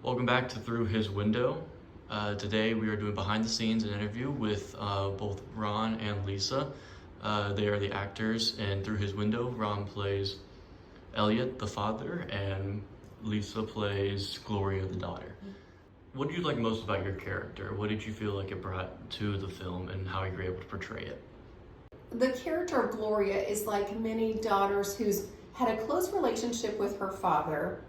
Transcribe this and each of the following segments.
Welcome back to Through His Window. Today we are doing behind the scenes an interview with both Ron and Lisa. They are the actors, and Through His Window, Ron plays Elliot, the father, and Lisa plays Gloria, the daughter. What do you like most about your character? What did you feel like it brought to the film, and how you were able to portray it? The character of Gloria is like many daughters who's had a close relationship with her father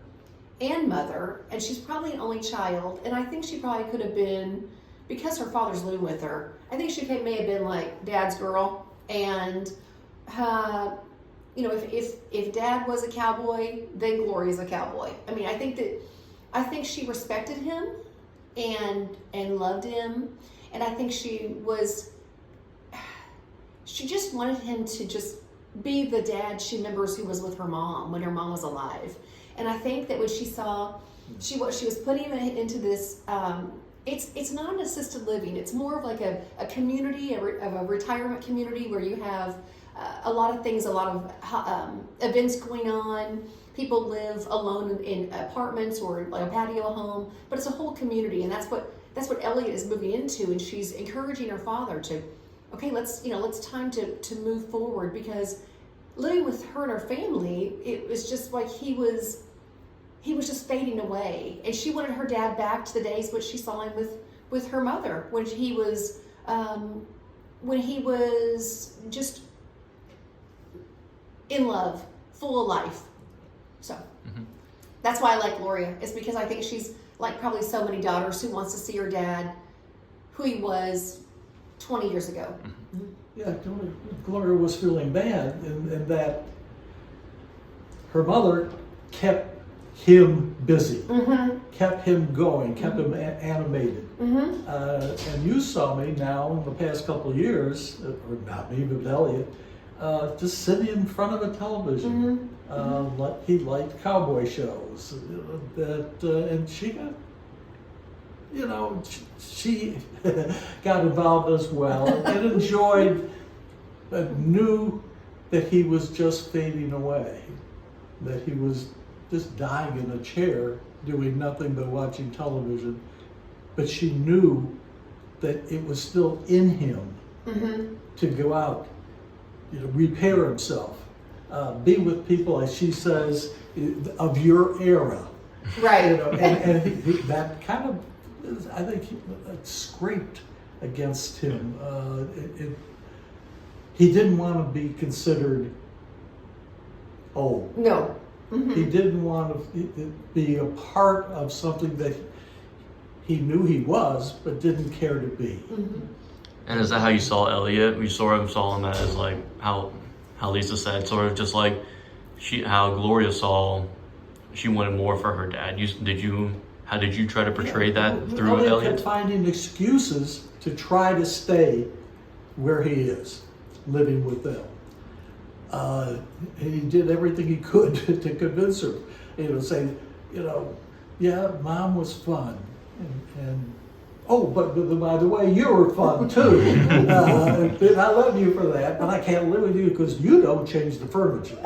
and mother, and she's probably an only child, and I think she probably could have been, because her father's living with her, I think she may have been like dad's girl, and if dad was a cowboy, then Gloria's a cowboy. I mean, I think she respected him and loved him, and I think she just wanted him to just be the dad she remembers who was with her mom when her mom was alive. And I think that when she saw she was putting him into this, it's not an assisted living. It's more of like a community, of a retirement community where you have a lot of things, a lot of events going on. People live alone in apartments or like a patio home, but it's a whole community, and that's what Elliot is moving into. And she's encouraging her father to, okay, let's time to move forward, because living with her and her family, it was just like he was just fading away, and she wanted her dad back to the days when she saw him with her mother, when he was just in love, full of life. So That's why I like Gloria. It's because I think she's like probably so many daughters who wants to see her dad, who he was 20 years ago. Yeah, Gloria was feeling bad, and that her mother kept him busy, kept him going, kept him animated. And you saw me now in the past couple of years, or not me, but Elliot, just sitting in front of a television. He liked cowboy shows. And she got, she got involved as well, and enjoyed, knew that he was just fading away, that he was just dying in a chair, doing nothing but watching television. But she knew that it was still in him to go out, repair himself, be with people, as she says, of your era. Right. And that kind of, I think, it scraped against him. He didn't want to be considered old. No. He didn't want to be a part of something that he knew he was, but didn't care to be. And is that how you saw Elliot? You saw him as like how Lisa said, sort of just like how Gloria saw, she wanted more for her dad. How did you try to portray that through Elliot? Kept finding excuses to try to stay where he is, living with them. He did everything he could to convince her, saying, yeah, Mom was fun, and oh, but by the way, you were fun too. And I love you for that, but I can't live with you because you don't change the furniture.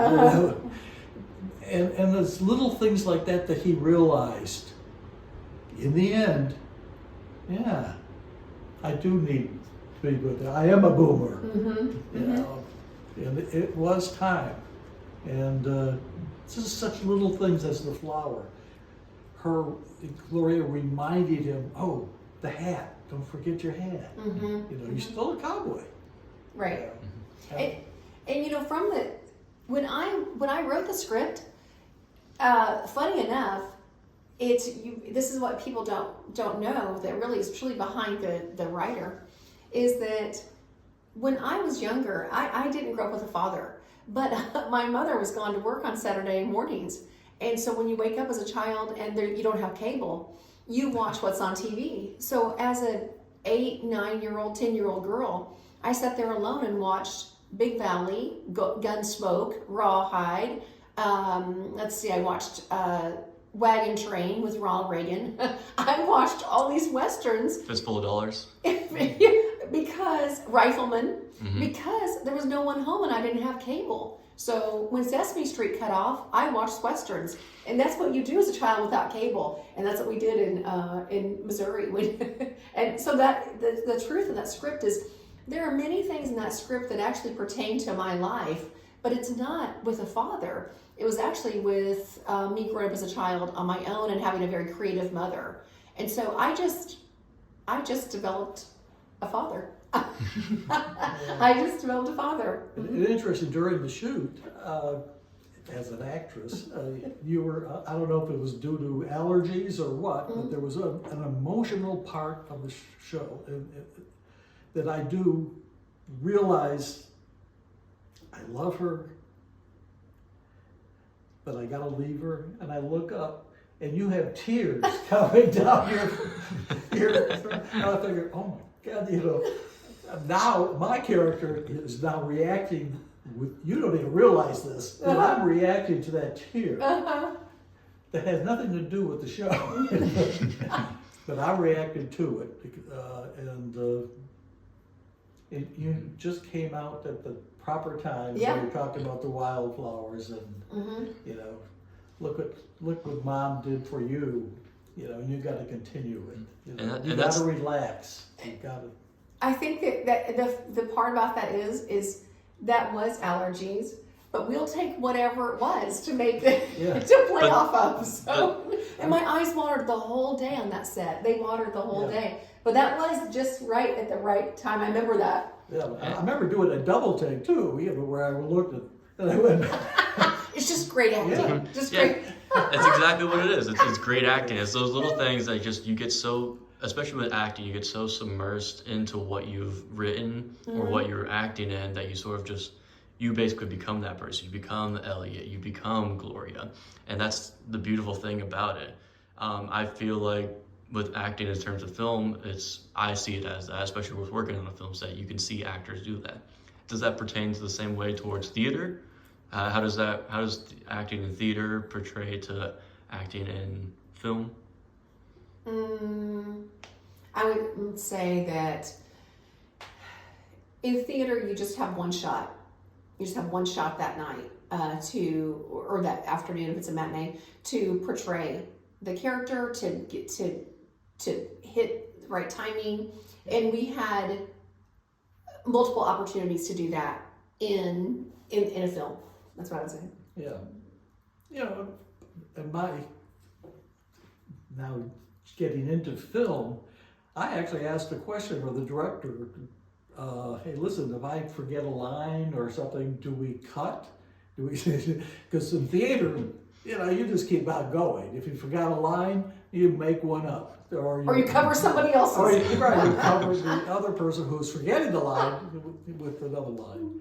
And there's little things like that he realized. In the end, yeah, I do need to be with you. I am a boomer, and it was time. And just such little things as the flower. Gloria reminded him, oh, the hat, don't forget your hat. You're still a cowboy. Right. And when I wrote the script, funny enough, this is what people don't know, that really is truly behind the writer, is that when I was younger, I didn't grow up with a father, but my mother was gone to work on Saturday mornings. And so when you wake up as a child and you don't have cable, you watch what's on TV. So as an 8, 9-year-old, 10-year-old girl, I sat there alone and watched Big Valley, Gunsmoke, Rawhide. I watched Wagon Train with Ronald Reagan. I watched all these Westerns. Fistful of Dollars. Because Rifleman, because there was no one home and I didn't have cable. So when Sesame Street cut off, I watched Westerns. And that's what you do as a child without cable. And that's what we did in Missouri. And so that the truth of that script is there are many things in that script that actually pertain to my life, but it's not with a father. It was actually with me growing up as a child on my own and having a very creative mother. And so I just developed a father. I just developed a father. It's interesting, during the shoot, as an actress, you were, I don't know if it was due to allergies or what, but there was an emotional part of the show that I do realize I love her, but I gotta leave her, and I look up and you have tears coming down your and I figure, oh my God, you know, now my character is now reacting with, you don't even realize this, but I'm reacting to that tear that has nothing to do with the show. But I reacted to it, and you just came out at the proper time. Yeah. When you're talking about the wildflowers, and you know, look what Mom did for you. You know, and you got to continue it. You know, you got to relax. You got to. I think that the part about that is that was allergies, but we'll take whatever it was to make to play off of. So, and my eyes watered the whole day on that set. They watered the whole day. But that was just right at the right time. I remember that. Yeah, I remember doing a double take too. You know, where I looked at and I went. It's just great acting. Yeah. Just great. That's exactly what it is. It's great acting. It's those little things that just you get so, especially with acting, you get so submersed into what you've written or what you're acting in that you sort of just, you basically become that person. You become Elliot. You become Gloria, and that's the beautiful thing about it. I feel like with acting in terms of film, I see it as that, especially with working on a film set. You can see actors do that. Does that pertain to the same way towards theater? How does acting in theater portray to acting in film? I would say that in theater, you just have one shot. You just have one shot that night or that afternoon if it's a matinee, to portray the character, to hit the right timing. And we had multiple opportunities to do that in a film. That's what I would say. Yeah. You know, and now getting into film, I actually asked a question of the director. Hey, listen, if I forget a line or something, do we cut? Because in theater, you know, you just keep on going. If you forgot a line, you make one up. Or you cover somebody else's. Or you cover the other person who's forgetting the line with another line.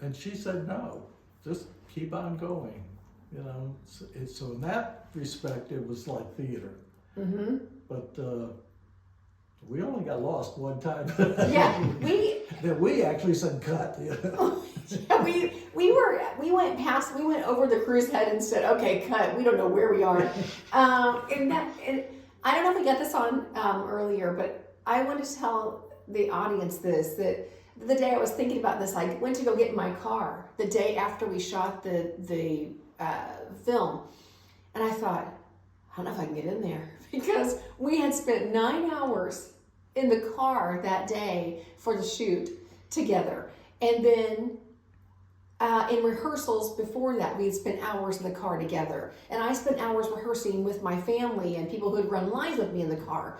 And she said, no, just keep on going. You know, so in that respect, it was like theater. Mm-hmm. But we only got lost one time. Yeah, we actually said cut. You know? Yeah, we went over the crew's head and said, okay, cut. We don't know where we are. And I don't know if we got this on earlier, but I want to tell the audience that the day I was thinking about this, I went to go get in my car the day after we shot the film, and I thought, I don't know if I can get in there, because we had spent 9 hours in the car that day for the shoot together. And then in rehearsals before that, we had spent hours in the car together. And I spent hours rehearsing with my family and people who had run lines with me in the car.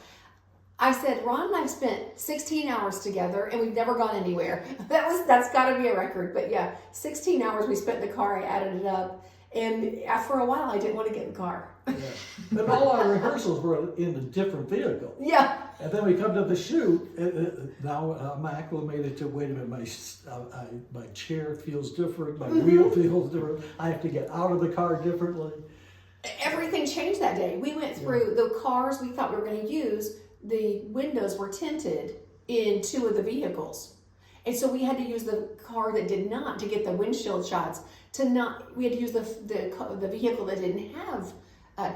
I said, Ron and I've spent 16 hours together and we've never gone anywhere. That's gotta be a record. But yeah, 16 hours we spent in the car, I added it up. And for a while, I didn't want to get in the car. Yeah. But all our rehearsals were in a different vehicle. Yeah. And then we come to the shoot, and now I'm acclimated to, wait a minute, my chair feels different, my wheel feels different, I have to get out of the car differently. Everything changed that day. We went through the cars we thought we were going to use, the windows were tinted in 2 of the vehicles. And so we had to use the car that did not to get the windshield shots. We had to use the vehicle that didn't have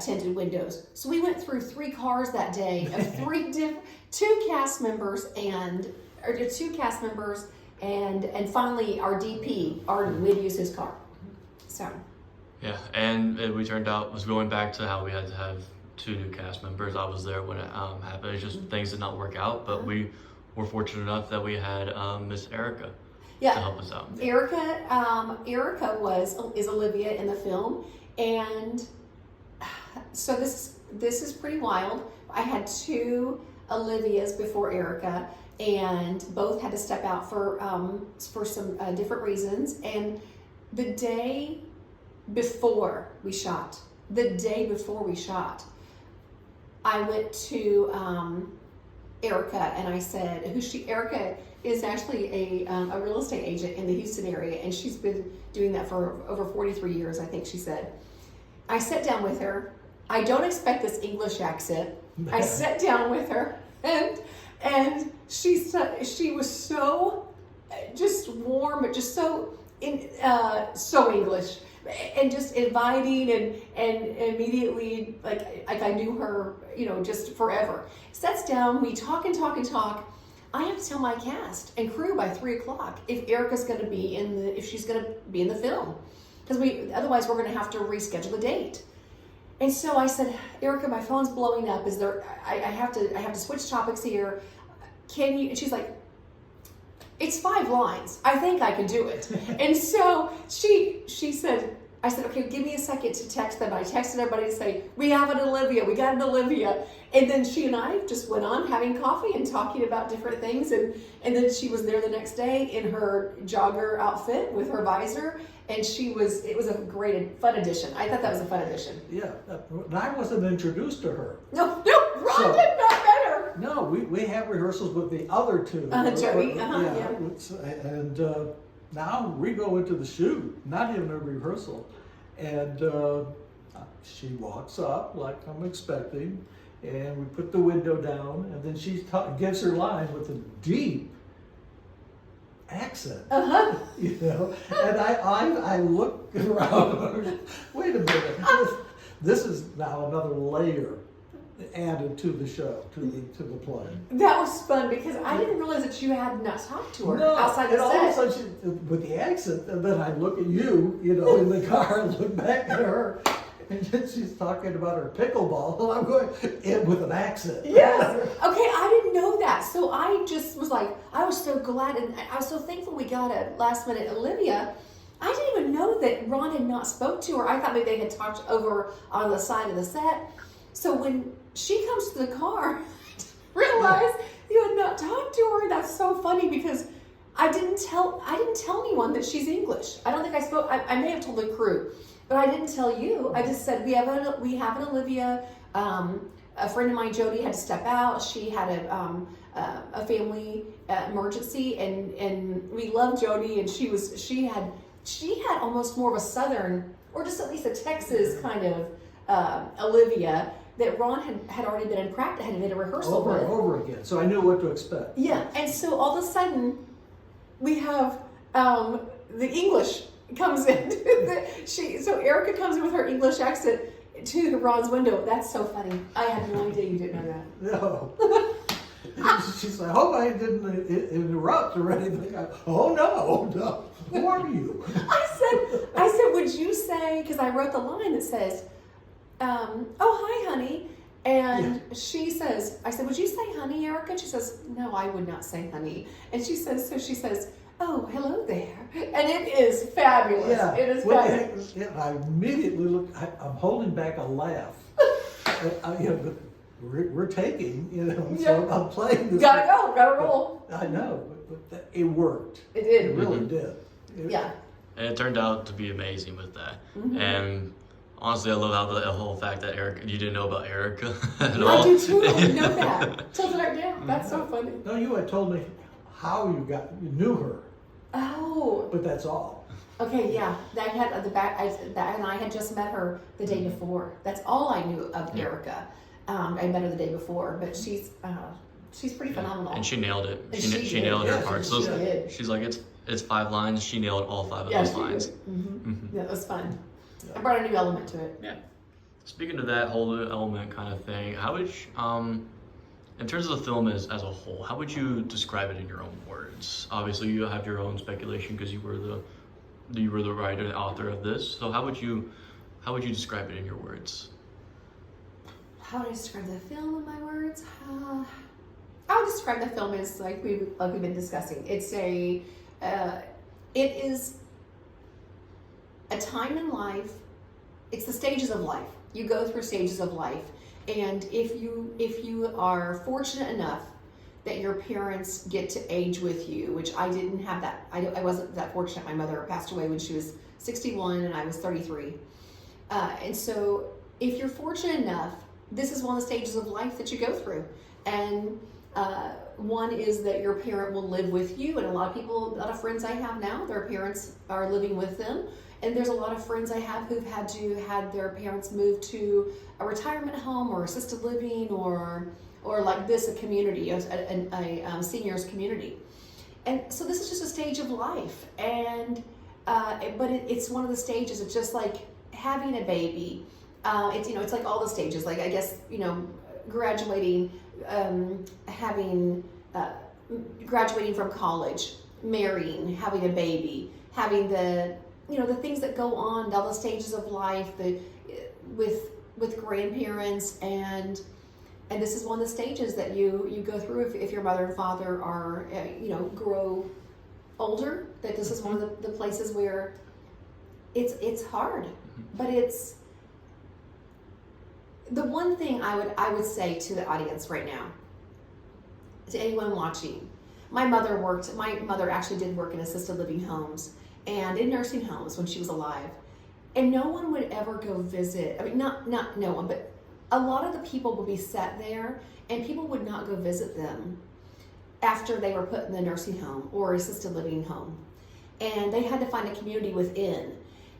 tinted windows. So we went through 3 cars that day of 2 cast members and finally our DP, Arden, we'd use his car. So. Yeah, and we turned out, was going back to how we had to have 2 new cast members. I was there when it happened. It's just things did not work out, but we were fortunate enough that we had Miss Erica to help us out. Erica is Olivia in the film, and so this is pretty wild. I had 2 Olivias before Erica, and both had to step out for some different reasons. And the day before we shot, I went to Erica and I said, Erica is actually a real estate agent in the Houston area, and she's been doing that for over 43 years, I think she said. I sat down with her. I don't expect this English accent. I sat down with her, and she was so just warm, but just so English, and just inviting, and immediately like I knew her, just forever. Sits down, we talk and talk and talk. I have to tell my cast and crew by 3:00 if Erica's going to be if she's going to be in the film, because otherwise we're going to have to reschedule the date. And so I said, Erica, my phone's blowing up. I have to switch topics here. Can you? And she's like, it's 5 lines. I think I can do it. And so she said, I said, okay, give me a second to text them. I texted everybody to say, we got an Olivia. And then she and I just went on having coffee and talking about different things. And then she was there the next day in her jogger outfit with her visor. And it was a great, fun addition. I thought that was a fun addition. Yeah, and I wasn't introduced to her. No, Ron did not met her. No, we have rehearsals with the other 2. Jody, And now we go into the shoot, not even a rehearsal. And she walks up like I'm expecting, and we put the window down, and then she gives her line with a deep accent, and I look around. Wait a minute, this is now another layer added to the show, to the play. That was fun because I didn't realize that you had not talked to her outside the set. And all of a sudden, with the accent, and then I look at you, in the car, and look back at her. And then she's talking about her pickleball, and I'm going in with an accent. Yes. Okay, I didn't know that. So I just was like, I was so glad, and I was so thankful we got a last minute Olivia. I didn't even know that Ron had not spoke to her. I thought maybe they had talked over on the side of the set. So when she comes to the car, I didn't realize you had not talked to her. That's so funny because I didn't tell anyone that she's English. I don't think I spoke. I may have told the crew. But I didn't tell you. I just said we have an Olivia. A friend of mine, Jody, had to step out. She had a family emergency, and we love Jody. And she had almost more of a Southern, or just at least a Texas kind of Olivia that Ron had already been in practice, had been a rehearsal over and over again. So I knew what to expect. Yeah, and so all of a sudden we have the English comes in. So Erica comes in with her English accent to Ron's window. That's so funny. I had no idea you didn't know that. No. She's like, I hope I didn't interrupt or anything. Oh no. Who are you? I said, would you say, because I wrote the line that says, oh hi honey. And she says, I said, would you say honey, Erica? And she says, no, I would not say honey. And she says, oh, hello there. And it is fabulous. Yeah. It is fabulous. I immediately look, I'm holding back a laugh. We're taking, so I'm playing this. Gotta roll. I know, but it worked. It did. It really did. Yeah. And it turned out to be amazing with that. Mm-hmm. And honestly, I love how the whole fact that you didn't know about Erica at all. I do too. I didn't know that. Till right now. That's so funny. No, you had told me how you knew her. Oh. But that's all. Okay, yeah. I had just met her the day before. That's all I knew of Erica. I met her the day before, but she's pretty phenomenal. And she nailed it. And She nailed her Yeah, part. she So did. she's like, it's 5 lines. She nailed all 5 of those lines. Mm-hmm. Yeah, it was fun. Yeah. I brought a new element to it. Yeah. Speaking of that whole element kind of thing, how would In terms of the film as a whole, how would you describe it in your own words? Obviously, you have your own speculation because you were the writer and author of this. So how would you describe it in your words? How would I describe the film in my words? I would describe the film as like we've been discussing. It is a time in life. It's the stages of life. You go through stages of life, and if you are fortunate enough that your parents get to age with you, which I didn't have that. I wasn't that fortunate. My mother passed away when she was 61 and I was 33. And so if you're fortunate enough, this is one of the stages of life that you go through. And one is that your parent will live with you. And a lot of friends I have now, their parents are living with them. And there's a lot of friends I have who've had their parents move to a retirement home or assisted living or like this, a community, a seniors community. And so this is just a stage of life. And but it's one of the stages. It's just like having a baby. It's like all the stages. Like I guess graduating, graduating from college, marrying, having a baby, having the things that go on, all the stages of life, with grandparents, and this is one of the stages that you go through if your mother and father are grow older. That this is one of the places where it's hard, but it's the one thing I would say to the audience right now, to anyone watching. My mother actually did work in assisted living homes and in nursing homes when she was alive. And no one would ever go visit. I mean, not no one, but a lot of the people would be sat there and people would not go visit them after they were put in the nursing home or assisted living home. And they had to find a community within.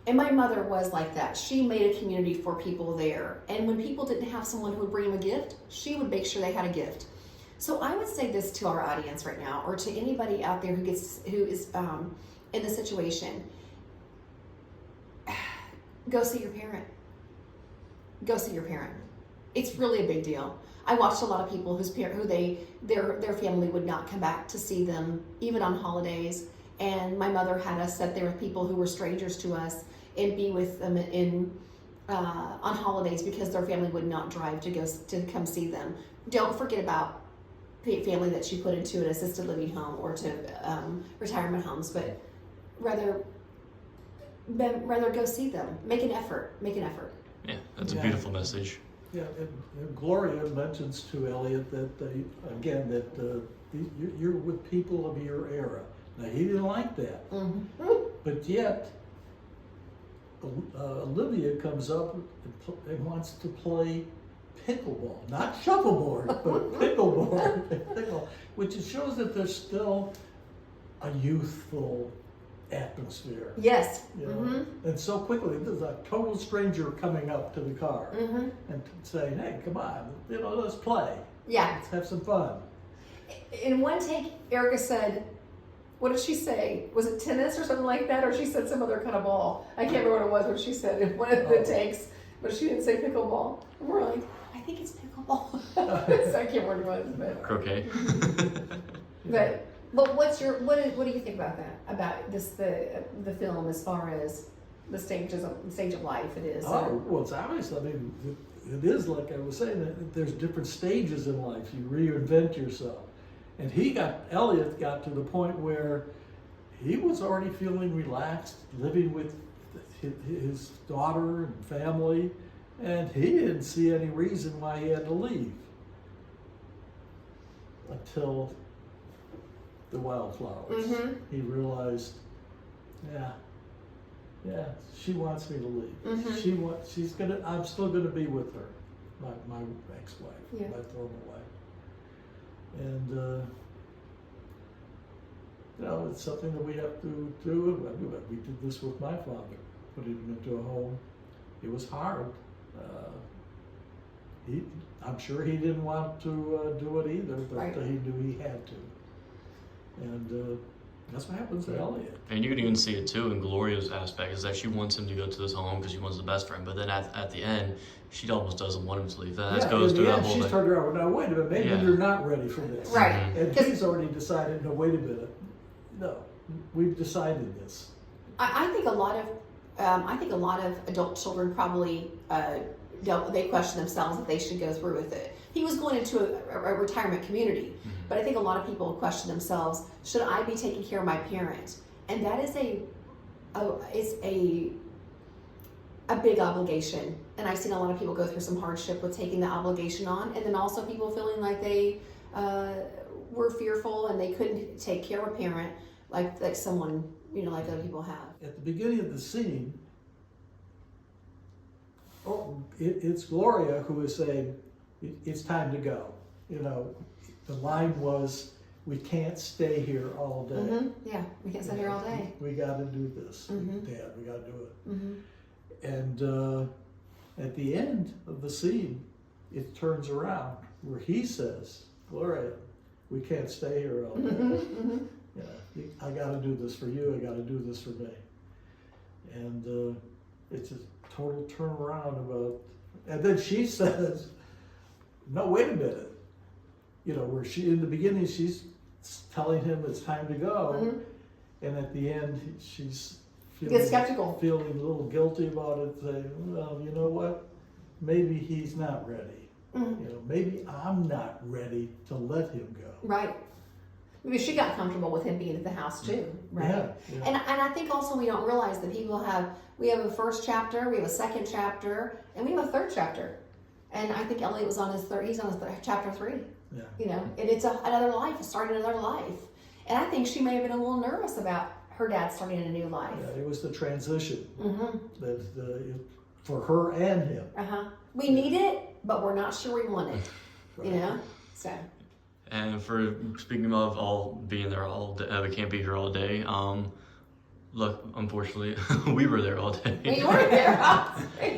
And my mother was like that. She made a community for people there. And when people didn't have someone who would bring them a gift, she would make sure they had a gift. So I would say this to our audience right now, or to anybody out there who is in the situation. Go see your parent. Go see your parent. It's really a big deal. I watched a lot of people their family would not come back to see them, even on holidays. And my mother had us sit there with people who were strangers to us and be with them on holidays because their family would not drive to come see them. Don't forget about the family that she put into an assisted living home or to retirement homes, but rather go see them. Make an effort. Yeah, that's a beautiful message. Yeah, and Gloria mentions to Elliot that you're with people of your era. Now he didn't like that, but yet Olivia comes up and wants to play pickleball, not shuffleboard, but pickleball, which shows that there's still a youthful atmosphere. Yes. And so quickly, there's a total stranger coming up to the car and saying, "Hey, come on, let's play. Yeah. Let's have some fun." In one take, Erica said, what did she say? Was it tennis or something like that? Or she said some other kind of ball. I can't remember what it was, what she said in one of the takes, but she didn't say pickleball. And we're like, I think it's pickleball. So I can't remember what it was. But. Croquet. But what do you think about that? About this the film as far as the stage of life it is? Well, it's obvious. I mean, it is like I was saying, that there's different stages in life. You reinvent yourself. And Elliot got to the point where he was already feeling relaxed, living with his daughter and family, and he didn't see any reason why he had to leave until the wildflowers. He realized, yeah, she wants me to leave. I'm still gonna be with her, my ex-wife, my former wife. And it's something that we have to do. We did this with my father, putting him into a home. It was hard. I'm sure he didn't want to do it either, but he knew he had to. And That's what happens to Elliot. And you can even see it too in Gloria's aspect, is that she wants him to go to this home because she wants the best for him. But then at the end, she almost doesn't want him to leave. That goes through that whole she's thing. turned around. Now wait a minute, maybe you're not ready for this. Right. And he's already decided. No, wait a minute. No, we've decided this. I think a lot of adult children probably they question themselves if they should go through with it. He was going into a retirement community, but I think a lot of people question themselves: should I be taking care of my parent? And that is a big obligation. And I've seen a lot of people go through some hardship with taking the obligation on, and then also people feeling like they were fearful and they couldn't take care of a parent like someone, like other people have. At the beginning of the scene, it's Gloria who is saying, it's time to go. The line was, we can't stay here all day. Mm-hmm. Yeah, we can't stay here all day. We got to do this. Mm-hmm. Dad, we got to do it. Mm-hmm. And at the end of the scene, it turns around where he says, Gloria, we can't stay here all day. Mm-hmm. I got to do this for you. I got to do this for me. And it's a total turnaround about. And then she says, "No, wait a minute." Where she in the beginning she's telling him it's time to go, and at the end she's Get skeptical, feeling a little guilty about it. Saying, "Well, you know what? Maybe he's not ready. Maybe I'm not ready to let him go." Right. Maybe she got comfortable with him being at the house too, right? Yeah. And I think also we don't realize that we have a first chapter, we have a second chapter, and we have a third chapter. And I think Elliot was on his third. He's on his chapter 3. Yeah. And it's another life, starting another life. And I think she may have been a little nervous about her dad starting a new life. Yeah, it was the transition Mm-hmm. for her and him. We need it, but we're not sure we want it. Right. So. And for speaking of all being there all day, we can't be here all day. Look, unfortunately, we were there all day. We were there.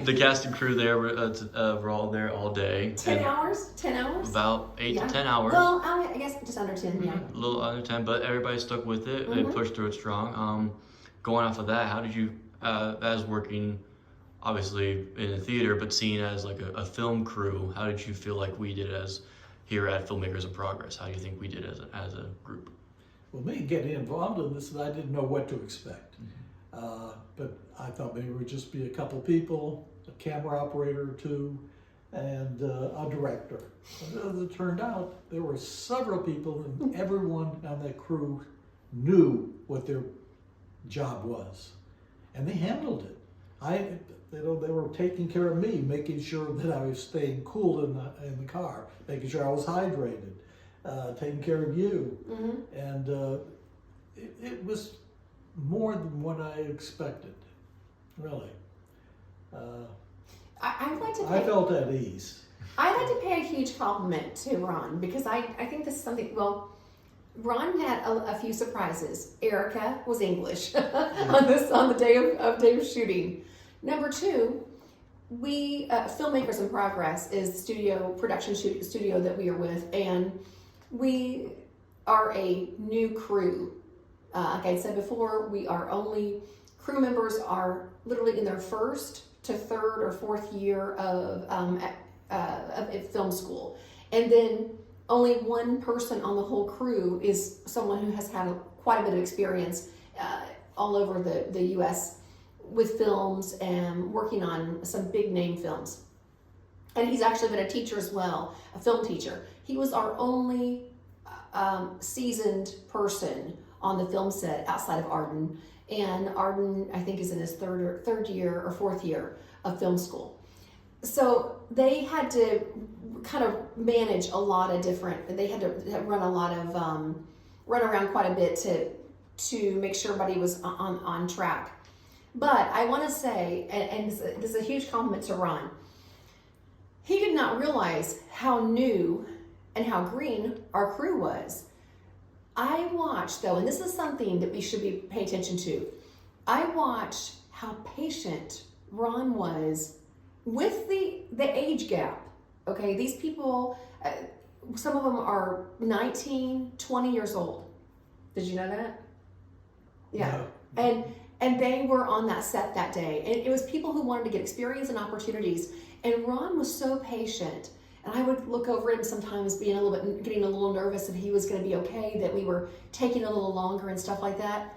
The cast and crew there were all there all day. 10 hours? 10 hours? About 8 to 10 hours. Well, I guess just under 10, yeah. A little under 10, but everybody stuck with it. They pushed through it strong. Going off of that, how did you, as working obviously in a theater, but seeing as like a film crew, how did you feel like we did as here at Filmmakers in Progress? How do you think we did as a group? Well, me getting involved in this, I didn't know what to expect. But I thought maybe it would just be a couple people, a camera operator or two, and a director. And as it turned out, there were several people, and everyone on that crew knew what their job was, and they handled it. They were taking care of me, making sure that I was staying cool in the car, making sure I was hydrated, taking care of you, and it was more than what I expected, really. I felt at ease. I'd like to pay a huge compliment to Ron, because I think this is something, Ron had a few surprises. Erica was English on the day of shooting. Number 2, we Filmmakers in Progress is production studio that we are with, and we are a new crew. Like I said before, crew members are literally in their first to third or fourth year of film school, and then only one person on the whole crew is someone who has had quite a bit of experience all over the U.S. with films and working on some big name films. And he's actually been a teacher as well, a film teacher. He was our only seasoned person on the film set outside of Arden. And Arden, I think, is in his third year or fourth year of film school. So they had to kind of manage a lot of they had to run around quite a bit to make sure everybody was on track. But I want to say, and this is a huge compliment to Ron, he did not realize how new and how green our crew was. I watched, though, and this is something that we should pay attention to, I watched how patient Ron was with the age gap. Okay, these people, some of them are 19, 20 years old. Did you know that? Yeah. No. And they were on that set that day. And it was people who wanted to get experience and opportunities. And Ron was so patient. And I would look over him sometimes getting a little nervous if he was going to be okay, that we were taking a little longer and stuff like that.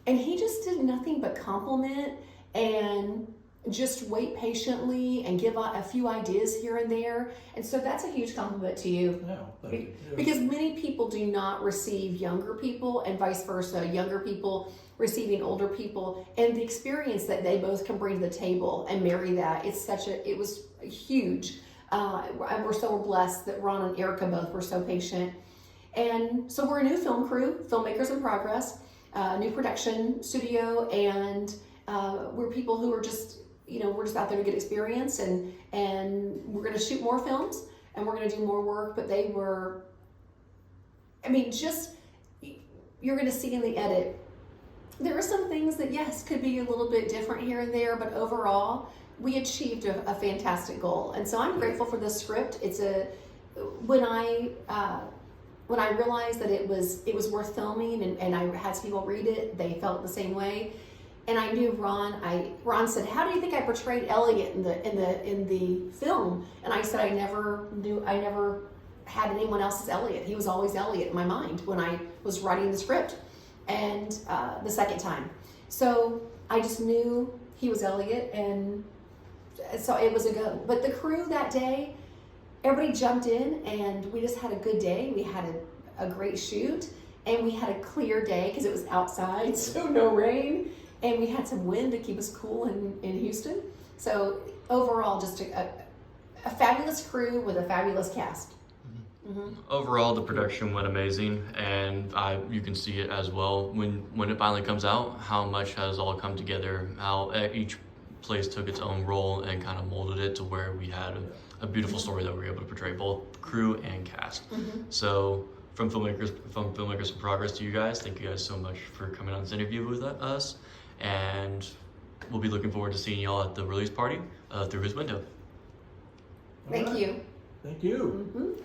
And he just did nothing but compliment and just wait patiently and give a few ideas here and there. And so that's a huge compliment to you. Yeah, thank you. Because many people do not receive younger people and vice versa, younger people receiving older people, and the experience that they both can bring to the table and marry that. It was huge. We're so blessed that Ron and Erica both were so patient. And so we're a new film crew, filmmakers in progress, new production studio, and we're people who are just, we're just out there to get experience, and we're going to shoot more films and we're going to do more work. But they were, you're going to see in the edit, there are some things that, yes, could be a little bit different here and there, but overall, we achieved a fantastic goal. And so I'm grateful for this script. When I realized that it was worth filming, and I had some people read it, they felt the same way. And I knew Ron said, "How do you think I portrayed Elliot in the film?" And I said, I never had anyone else as Elliot. He was always Elliot in my mind when I was writing the script. And the second time. So I just knew he was Elliot, and so it was a go. But the crew that day, everybody jumped in, and we just had a good day. We had a great shoot, and we had a clear day because it was outside, so no rain, and we had some wind to keep us cool in Houston. So overall, just a fabulous crew with a fabulous cast. Mm-hmm. Overall, the production went amazing, and you can see it as well when it finally comes out, how much has all come together, how each place took its own role and kind of molded it to where we had a beautiful story that we were able to portray, both crew and cast. Mm-hmm. So from Filmmakers in Progress to you guys, thank you guys so much for coming on this interview with us, and we'll be looking forward to seeing y'all at the release party through his window. Thank you. Thank you. Mm-hmm.